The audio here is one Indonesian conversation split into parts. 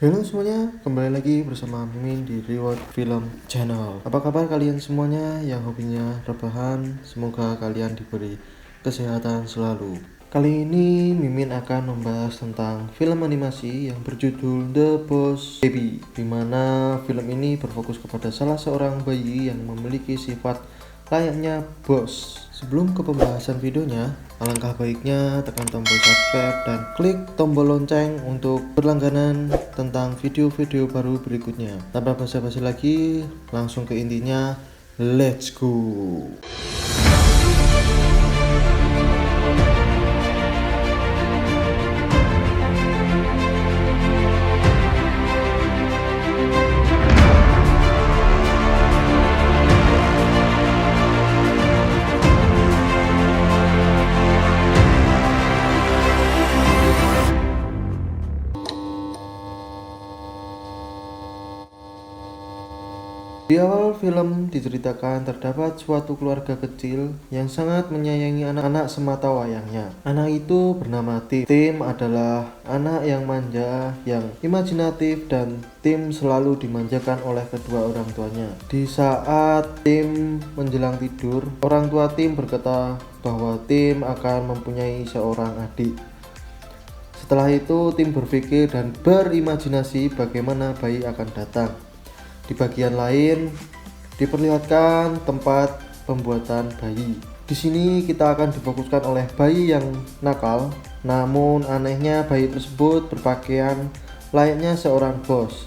Halo semuanya, kembali lagi bersama Mimin di Reward Film Channel. Apa kabar kalian semuanya yang hobinya rebahan? Semoga kalian diberi kesehatan selalu. Kali ini Mimin akan membahas tentang film animasi yang berjudul The Boss Baby, di mana film ini berfokus kepada salah seorang bayi yang memiliki sifat layaknya bos. Sebelum ke pembahasan videonya, alangkah baiknya tekan tombol subscribe dan klik tombol lonceng untuk berlangganan tentang video-video baru berikutnya. Tanpa basa-basi lagi, langsung ke intinya. Let's go. Di awal film diceritakan terdapat suatu keluarga kecil yang sangat menyayangi anak-anak semata wayangnya. Anak itu bernama Tim. Tim adalah anak yang manja, yang imajinatif, dan Tim selalu dimanjakan oleh kedua orang tuanya. Di saat Tim menjelang tidur, orang tua Tim berkata bahwa Tim akan mempunyai seorang adik. Setelah itu Tim berpikir dan berimajinasi bagaimana bayi akan datang. Di bagian lain diperlihatkan tempat pembuatan bayi. Di sini kita akan difokuskan oleh bayi yang nakal, namun anehnya bayi tersebut berpakaian layaknya seorang bos.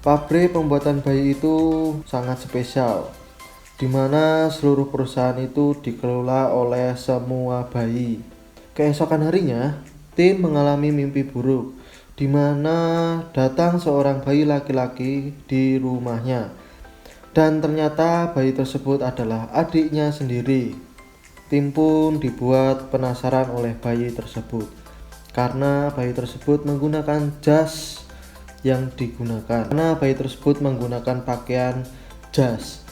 Pabrik pembuatan bayi itu sangat spesial, di mana seluruh perusahaan itu dikelola oleh semua bayi. Keesokan harinya, Tim mengalami mimpi buruk, di mana datang seorang bayi laki-laki di rumahnya, dan ternyata bayi tersebut adalah adiknya sendiri. Tim pun dibuat penasaran oleh bayi tersebut, karena bayi tersebut menggunakan jas yang digunakan, karena bayi tersebut menggunakan pakaian jas.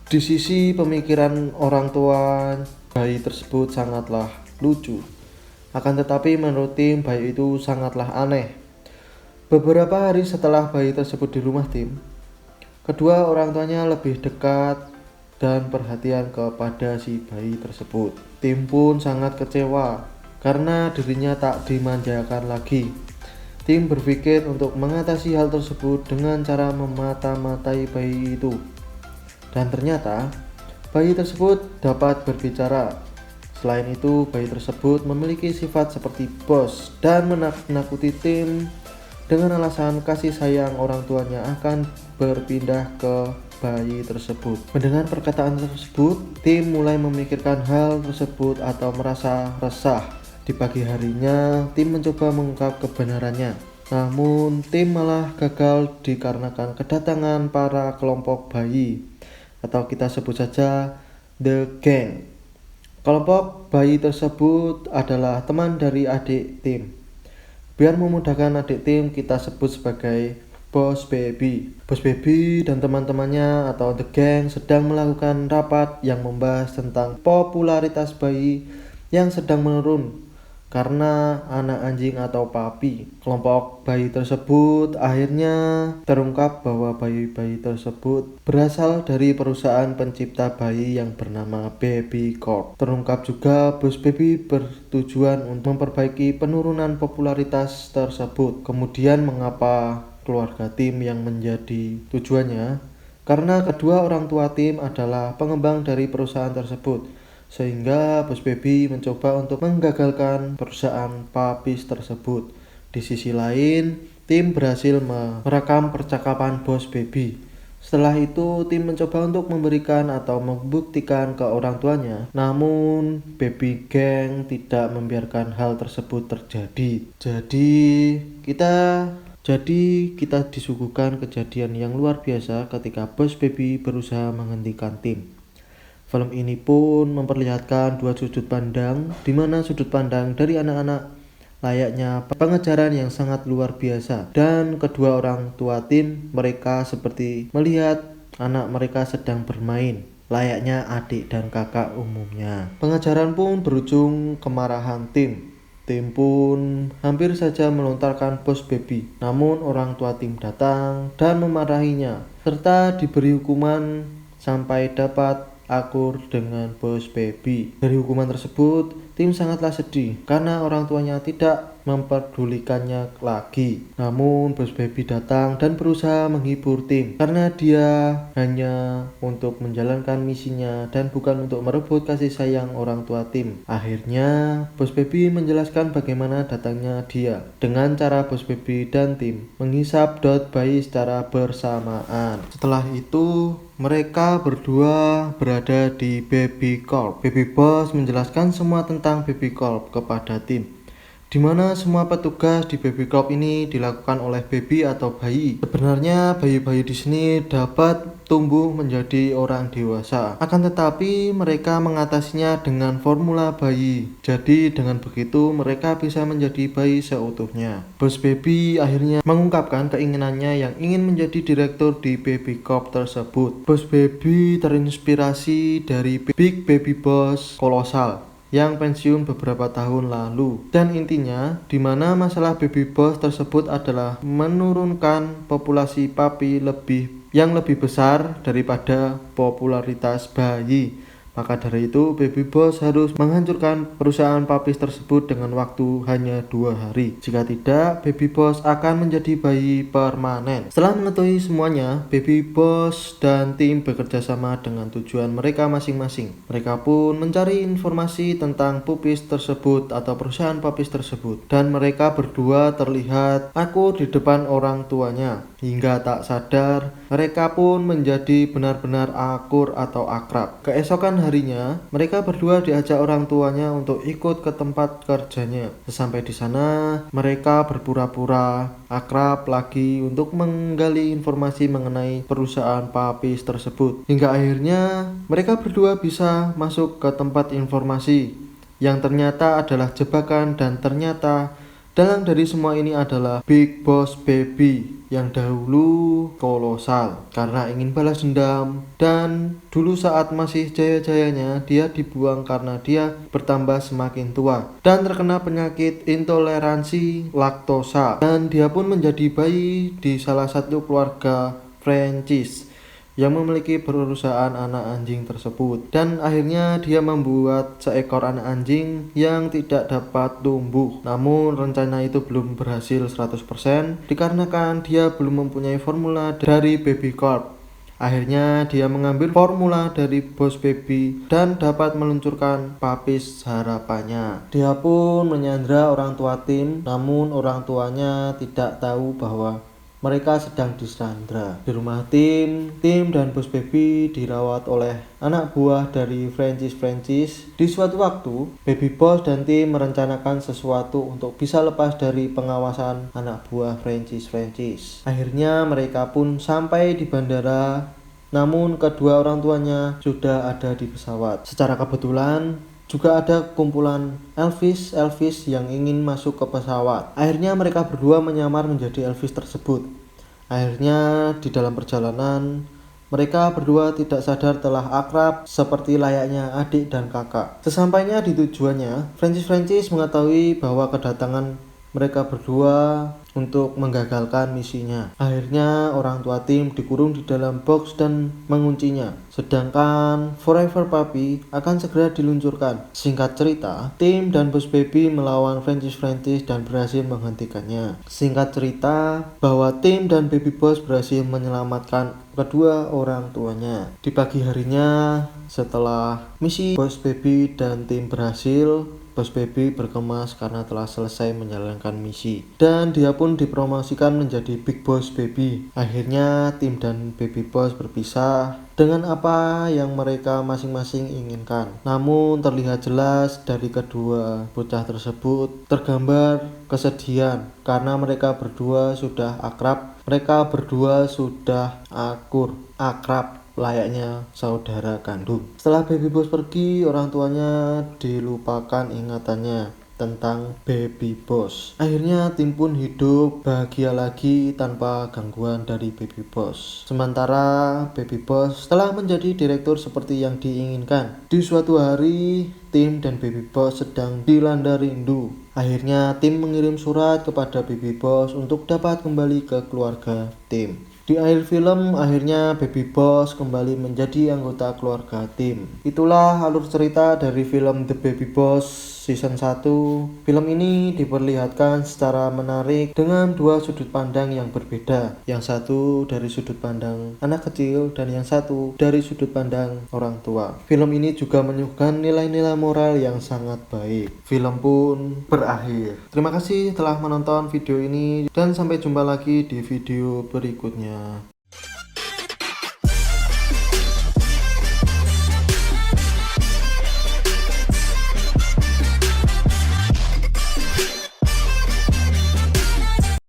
Di sisi pemikiran orang tua, bayi tersebut sangatlah lucu. Akan tetapi menurut Tim, bayi itu sangatlah aneh. Beberapa hari setelah bayi tersebut di rumah Tim, kedua orang tuanya lebih dekat dan perhatian kepada si bayi tersebut. Tim pun sangat kecewa karena dirinya tak dimanjakan lagi. Tim berpikir untuk mengatasi hal tersebut dengan cara memata-matai bayi itu. Dan ternyata bayi tersebut dapat berbicara. Selain itu, bayi tersebut memiliki sifat seperti bos dan menakuti Tim dengan alasan kasih sayang orang tuanya akan berpindah ke bayi tersebut. Mendengar perkataan tersebut, Tim mulai memikirkan hal tersebut atau merasa resah. Di pagi harinya, Tim mencoba mengungkap kebenarannya. Namun, Tim malah gagal dikarenakan kedatangan para kelompok bayi, atau kita sebut saja The Gang. Kelompok bayi tersebut adalah teman dari adik Tim. Biar memudahkan adik Tim, kita sebut sebagai Boss Baby. Boss Baby dan teman-temannya atau The Gang sedang melakukan rapat yang membahas tentang popularitas bayi yang sedang menurun karena anak anjing atau papi. Kelompok bayi tersebut akhirnya terungkap bahwa bayi-bayi tersebut berasal dari perusahaan pencipta bayi yang bernama Baby Corp. Terungkap juga Boss Baby bertujuan untuk memperbaiki penurunan popularitas tersebut. Kemudian mengapa keluarga Tim yang menjadi tujuannya? Karena kedua orang tua Tim adalah pengembang dari perusahaan tersebut, sehingga Boss Baby mencoba untuk menggagalkan perusahaan papis tersebut. Di sisi lain, Tim berhasil merekam percakapan Boss Baby. Setelah itu, Tim mencoba untuk memberikan atau membuktikan ke orang tuanya. Namun, Baby Gang tidak membiarkan hal tersebut terjadi. Jadi kita disuguhkan kejadian yang luar biasa ketika Boss Baby berusaha menghentikan Tim. Film ini pun memperlihatkan dua sudut pandang, di mana sudut pandang dari anak-anak layaknya pengejaran yang sangat luar biasa, dan kedua orang tua Tim, mereka seperti melihat anak mereka sedang bermain layaknya adik dan kakak umumnya. Pengejaran pun berujung kemarahan Tim. Tim pun hampir saja melontarkan bos baby. Namun orang tua Tim datang dan memarahinya serta diberi hukuman sampai dapat akur dengan bos baby. Dari hukuman tersebut, Tim sangatlah sedih karena orang tuanya tidak memperdulikannya lagi. Namun bos baby datang dan berusaha menghibur Tim karena dia hanya untuk menjalankan misinya dan bukan untuk merebut kasih sayang orang tua Tim. Akhirnya bos baby menjelaskan bagaimana datangnya dia dengan cara bos baby dan Tim menghisap dot bayi secara bersamaan. Setelah itu mereka berdua berada di Baby Corp. Baby Boss menjelaskan semua tentang Baby Corp kepada Tim, di mana semua petugas di Baby Corp ini dilakukan oleh baby atau bayi. Sebenarnya bayi-bayi di sini dapat tumbuh menjadi orang dewasa. Akan tetapi mereka mengatasinya dengan formula bayi. Jadi dengan begitu mereka bisa menjadi bayi seutuhnya. Bos Baby akhirnya mengungkapkan keinginannya yang ingin menjadi direktur di Baby Corp tersebut. Bos Baby terinspirasi dari Big Baby Boss kolosal yang pensiun beberapa tahun lalu. Dan intinya, di mana masalah Baby Boss tersebut adalah menurunkan populasi papi yang lebih besar daripada popularitas bayi. Maka dari itu Baby Boss harus menghancurkan perusahaan papis tersebut dengan waktu hanya 2 hari. Jika tidak, Baby Boss akan menjadi bayi permanen. Setelah mengetahui semuanya, Baby Boss dan tim bekerja sama dengan tujuan mereka masing-masing. Mereka pun mencari informasi tentang pupis tersebut atau perusahaan papis tersebut. Dan mereka berdua terlihat akur di depan orang tuanya. Hingga tak sadar, mereka pun menjadi benar-benar akur atau akrab. Keesokan harinya, mereka berdua diajak orang tuanya untuk ikut ke tempat kerjanya. Sesampai di sana, mereka berpura-pura akrab lagi untuk menggali informasi mengenai perusahaan papis tersebut. Hingga akhirnya, mereka berdua bisa masuk ke tempat informasi yang ternyata adalah jebakan dan ternyata dalang dari semua ini adalah Big Boss Baby yang dahulu kolosal karena ingin balas dendam, dan dulu saat masih jaya-jayanya dia dibuang karena dia bertambah semakin tua dan terkena penyakit intoleransi laktosa, dan dia pun menjadi bayi di salah satu keluarga franchise yang memiliki perusahaan anak anjing tersebut, dan akhirnya dia membuat seekor anak anjing yang tidak dapat tumbuh. Namun rencana itu belum berhasil 100% dikarenakan dia belum mempunyai formula dari Baby Corp. Akhirnya dia mengambil formula dari Bos Baby dan dapat meluncurkan papis harapannya. Dia pun menyandra orang tua Tim, namun orang tuanya tidak tahu bahwa mereka sedang disandra. Di rumah Tim dan Bos Baby dirawat oleh anak buah dari franchise. Di suatu waktu, Baby Boss dan Tim merencanakan sesuatu untuk bisa lepas dari pengawasan anak buah franchise. Akhirnya mereka pun sampai di bandara, namun kedua orang tuanya sudah ada di pesawat. Secara kebetulan juga ada kumpulan Elvis yang ingin masuk ke pesawat. Akhirnya mereka berdua menyamar menjadi Elvis tersebut. Akhirnya di dalam perjalanan mereka berdua tidak sadar telah akrab seperti layaknya adik dan kakak. Sesampainya di tujuannya, franchise mengetahui bahwa kedatangan mereka berdua untuk menggagalkan misinya. Akhirnya orang tua Tim dikurung di dalam box dan menguncinya. Sedangkan Forever Puppy akan segera diluncurkan. Singkat cerita, Tim dan Bos Baby melawan franchise dan berhasil menghentikannya. Singkat cerita bahwa Tim dan Baby Boss berhasil menyelamatkan kedua orang tuanya. Di pagi harinya, setelah misi Bos Baby dan Tim berhasil, Bos Baby berkemas karena telah selesai menjalankan misi, dan dia pun dipromosikan menjadi Big Boss Baby. Akhirnya Tim dan Baby Boss berpisah dengan apa yang mereka masing-masing inginkan. Namun terlihat jelas dari kedua bocah tersebut tergambar kesedihan karena mereka berdua sudah akrab, mereka berdua sudah akrab layaknya saudara kandung. Setelah Baby Boss pergi, orang tuanya dilupakan ingatannya. tentang Baby Boss. Akhirnya Tim pun hidup bahagia lagi tanpa gangguan dari Baby Boss. Sementara Baby Boss telah menjadi direktur seperti yang diinginkan. Di suatu hari, Tim dan Baby Boss sedang dilanda rindu. Akhirnya Tim mengirim surat kepada Baby Boss untuk dapat kembali ke keluarga Tim. Di akhir film, akhirnya Baby Boss kembali menjadi anggota keluarga Tim. Itulah alur cerita dari film The Baby Boss Season 1. Film ini diperlihatkan secara menarik dengan dua sudut pandang yang berbeda. Yang satu dari sudut pandang anak kecil dan yang satu dari sudut pandang orang tua. Film ini juga menyuguhkan nilai-nilai moral yang sangat baik. Film pun berakhir. Terima kasih telah menonton video ini dan sampai jumpa lagi di video berikutnya.